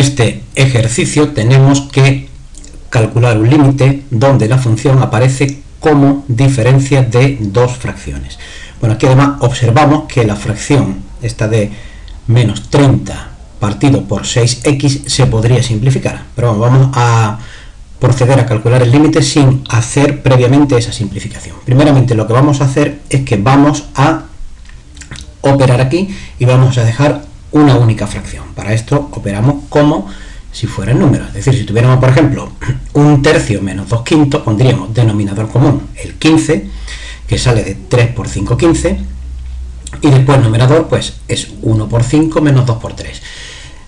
este ejercicio tenemos que calcular un límite donde la función aparece como diferencia de dos fracciones. Bueno, aquí además observamos que la fracción esta de menos 30 partido por 6x se podría simplificar, pero vamos a proceder a calcular el límite sin hacer previamente esa simplificación. Primeramente lo que vamos a hacer es que vamos a operar aquí y vamos a dejar una única fracción. Para esto operamos como si fuera el número, es decir, si tuviéramos por ejemplo 1/3 menos 2/5, pondríamos denominador común el 15, que sale de 3 por 5, 15, y después numerador pues es 1 por 5 menos 2 por 3.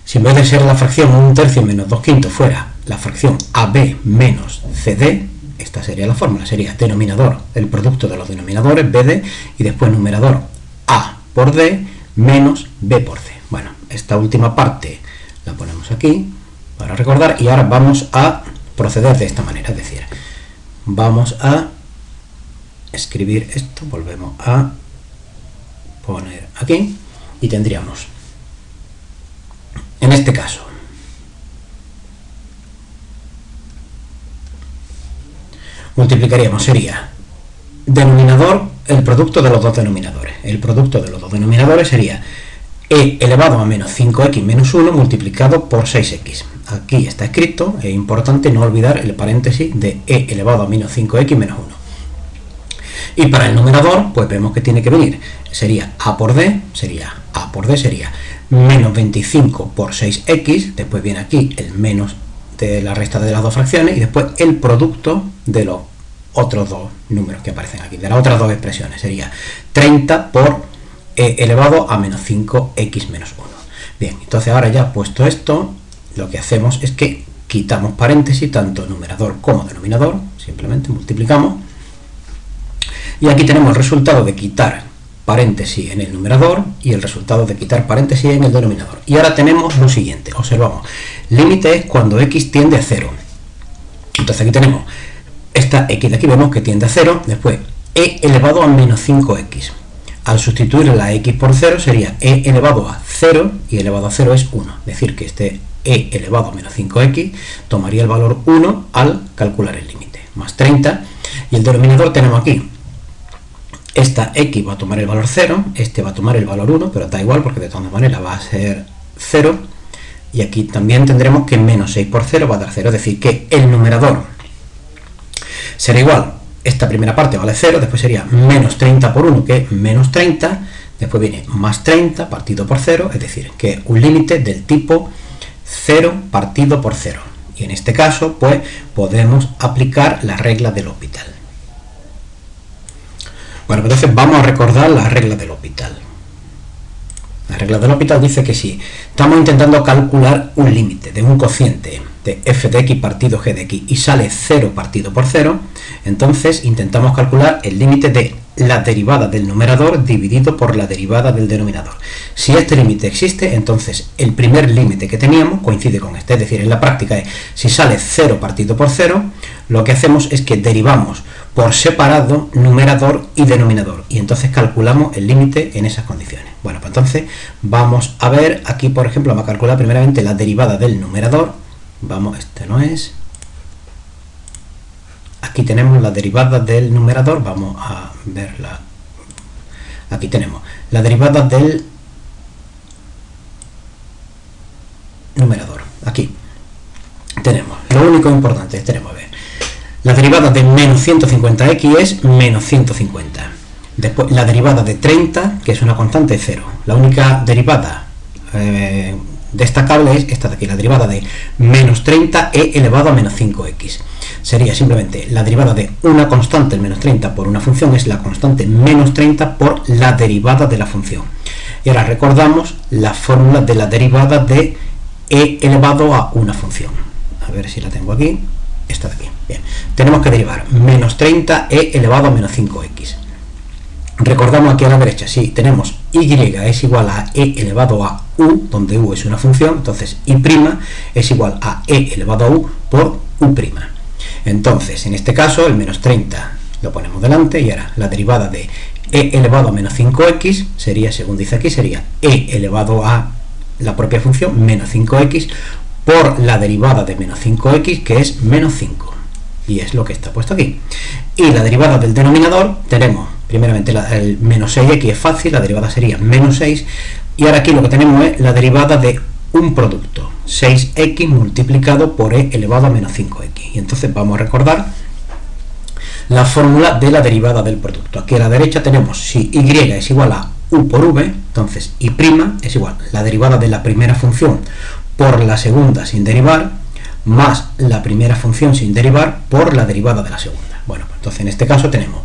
Si en vez de ser la fracción 1/3 menos 2/5 fuera la fracción AB menos CD, esta sería la fórmula, sería denominador, el producto de los denominadores, BD, y después numerador A por D menos B por C. Bueno, esta última parte la ponemos aquí para recordar, y ahora vamos a proceder de esta manera, es decir, vamos a escribir esto, volvemos a poner aquí, y tendríamos, en este caso, multiplicaríamos, sería denominador, el producto de los dos denominadores. El producto de los dos denominadores sería e elevado a menos 5x menos 1 multiplicado por 6x. Aquí está escrito, es importante no olvidar el paréntesis de e elevado a menos 5x menos 1. Y para el numerador, pues vemos que tiene que venir, sería a por d, sería menos 25 por 6x, después viene aquí el menos de la resta de las dos fracciones, y después el producto de los otros dos números que aparecen aquí, de las otras dos expresiones, sería 30 por e elevado a menos 5x menos 1. Bien, entonces ahora ya puesto esto, lo que hacemos es que quitamos paréntesis, tanto numerador como denominador, simplemente multiplicamos, y aquí tenemos el resultado de quitar paréntesis en el numerador y el resultado de quitar paréntesis en el denominador. Y ahora tenemos lo siguiente, observamos, límite es cuando x tiende a 0. Entonces aquí tenemos esta x de aquí, vemos que tiende a 0, después e elevado a menos 5x. Al sustituir la x por 0 sería e elevado a 0, y elevado a 0 es 1. Es decir, que este e elevado a menos 5x tomaría el valor 1 al calcular el límite, más 30, y el denominador tenemos aquí, esta x va a tomar el valor 0, este va a tomar el valor 1, pero da igual porque de todas maneras va a ser 0, y aquí también tendremos que menos 6 por 0 va a dar 0, es decir, que el numerador será igual, esta primera parte vale 0, después sería menos 30 por 1, que es menos 30, después viene más 30 partido por 0, es decir, que un límite del tipo 0 partido por 0. Y en este caso, pues, podemos aplicar la regla del L'Hopital. Bueno, entonces vamos a recordar la regla del L'Hopital. La regla del L'Hopital dice que si estamos intentando calcular un límite de un cociente de f de x partido g de x y sale 0 partido por 0, entonces intentamos calcular el límite de la derivada del numerador dividido por la derivada del denominador. Si este límite existe, entonces el primer límite que teníamos coincide con este, es decir, en la práctica es, si sale 0 partido por 0, lo que hacemos es que derivamos por separado numerador y denominador, y entonces calculamos el límite en esas condiciones. Bueno, pues entonces vamos a ver, aquí por ejemplo vamos a calcular primeramente la derivada del numerador. Vamos, este no es. Aquí tenemos la derivada del numerador, vamos a verla. Aquí tenemos la derivada del numerador. Aquí tenemos, lo único importante tenemos, a ver, la derivada de menos 150x es menos 150. Después la derivada de 30, que es una constante, es 0. La única derivada destacable es esta de aquí, la derivada de menos 30 e elevado a menos 5x. Sería simplemente la derivada de una constante, el menos 30, por una función, es la constante menos 30 por la derivada de la función. Y ahora recordamos la fórmula de la derivada de e elevado a una función. A ver si la tengo aquí, esta de aquí. Bien, tenemos que derivar menos 30 e elevado a menos 5x. Recordamos aquí a la derecha, si tenemos y es igual a e elevado a u, donde u es una función, entonces y' es igual a e elevado a u por u'. Entonces, en este caso, el menos 30 lo ponemos delante, y ahora la derivada de e elevado a menos 5x sería, según dice aquí, sería e elevado a la propia función menos 5x por la derivada de menos 5x, que es menos 5, y es lo que está puesto aquí. Y la derivada del denominador tenemos, primeramente, el menos 6x es fácil, la derivada sería menos 6, y ahora aquí lo que tenemos es la derivada de un producto, 6x multiplicado por e elevado a menos 5x. Y entonces vamos a recordar la fórmula de la derivada del producto. Aquí a la derecha tenemos si y es igual a u por v, entonces y' es igual a la derivada de la primera función por la segunda sin derivar, más la primera función sin derivar por la derivada de la segunda. Bueno, pues entonces en este caso tenemos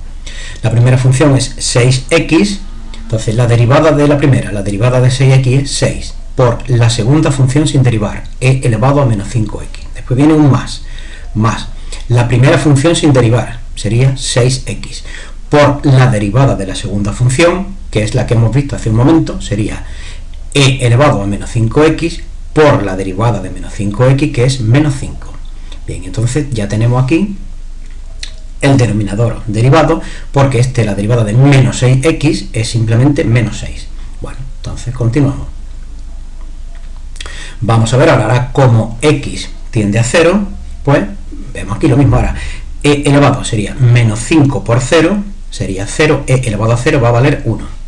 la primera función es 6x, entonces la derivada de la primera, la derivada de 6x es 6, por la segunda función sin derivar, e elevado a menos 5x. Después viene un más la primera función sin derivar, sería 6x, por la derivada de la segunda función, que es la que hemos visto hace un momento, sería e elevado a menos 5x, por la derivada de menos 5x, que es menos 5. Bien, entonces ya tenemos aquí el denominador derivado, porque la derivada de menos 6x es simplemente menos 6. Bueno, entonces continuamos. Vamos a ver ahora como x tiende a 0, pues vemos aquí lo mismo. Ahora e elevado sería menos 5 por 0, sería 0, e elevado a 0 va a valer 1.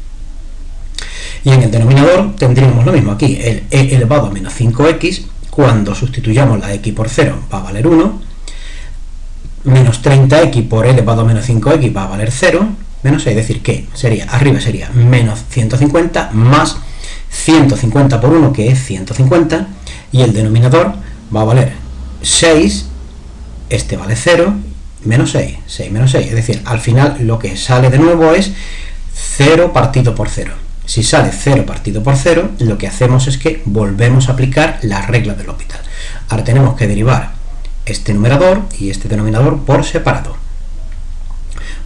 Y en el denominador tendríamos lo mismo aquí, el e elevado a menos 5x, cuando sustituyamos la x por 0 va a valer 1, menos 30x por e elevado a menos 5x va a valer 0, menos 6, es decir que arriba sería menos 150 más 150 por 1, que es 150, y el denominador va a valer 6, este vale 0, menos 6, 6 menos 6, es decir, al final lo que sale de nuevo es 0 partido por 0. Si sale 0 partido por 0, lo que hacemos es que volvemos a aplicar la regla del L'Hopital. Ahora tenemos que derivar este numerador y este denominador por separado.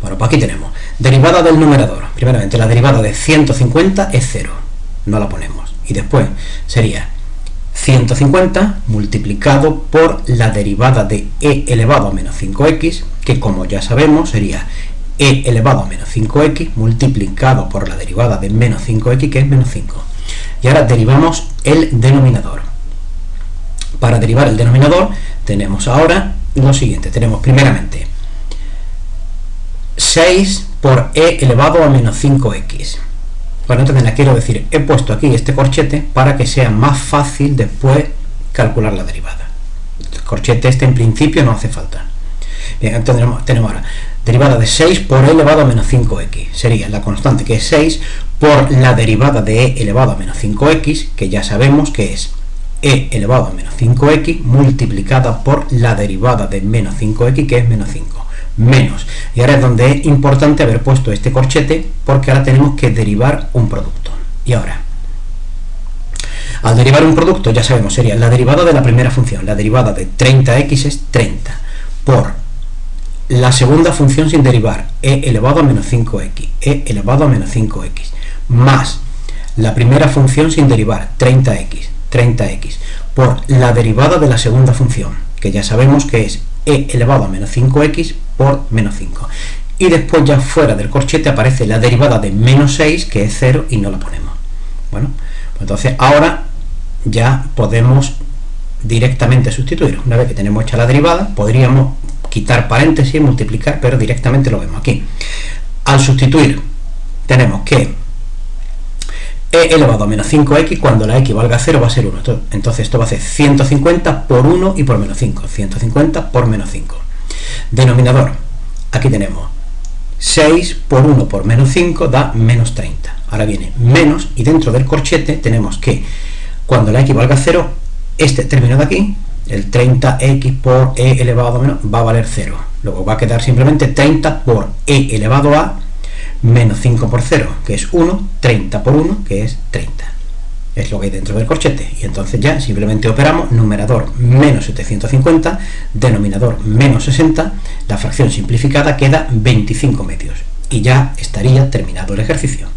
Bueno, pues aquí tenemos derivada del numerador. Primeramente, la derivada de 150 es 0, no la ponemos. Y después sería 150 multiplicado por la derivada de e elevado a menos 5x, que como ya sabemos sería e elevado a menos 5x multiplicado por la derivada de menos 5x, que es menos 5. Y ahora derivamos el denominador. Para derivar el denominador tenemos ahora lo siguiente. Tenemos primeramente 6 por e elevado a menos 5x. Bueno, entonces quiero decir, he puesto aquí este corchete para que sea más fácil después calcular la derivada. El corchete en principio no hace falta. Bien, entonces tenemos ahora derivada de 6 por e elevado a menos 5x. Sería la constante, que es 6, por la derivada de e elevado a menos 5x, que ya sabemos que es e elevado a menos 5x multiplicada por la derivada de menos 5x, que es menos 5. Menos. Y ahora es donde es importante haber puesto este corchete, porque ahora tenemos que derivar un producto. Y ahora, al derivar un producto, ya sabemos, sería la derivada de la primera función. La derivada de 30x es 30 por la segunda función sin derivar, e elevado a menos 5x, e elevado a menos 5x, más la primera función sin derivar, 30x, por la derivada de la segunda función, que ya sabemos que es e elevado a menos 5x por menos 5. Y después ya fuera del corchete aparece la derivada de menos 6, que es 0, y no la ponemos. Bueno, pues entonces ahora ya podemos directamente sustituir. Una vez que tenemos hecha la derivada, podríamos quitar paréntesis, multiplicar, pero directamente lo vemos aquí. Al sustituir, tenemos que e elevado a menos 5x, cuando la x valga 0 va a ser 1. Entonces esto va a ser 150 por 1 y por menos 5. 150 por menos 5. Denominador, aquí tenemos 6 por 1 por menos 5 da menos 30. Ahora viene menos, y dentro del corchete tenemos que cuando la x valga 0, este término de aquí, el 30x por e elevado a menos, va a valer 0. Luego va a quedar simplemente 30 por e elevado a menos 5 por 0, que es 1, 30 por 1, que es 30. Es lo que hay dentro del corchete. Y entonces ya simplemente operamos numerador menos 750, denominador menos 60, la fracción simplificada queda 25 medios. Y ya estaría terminado el ejercicio.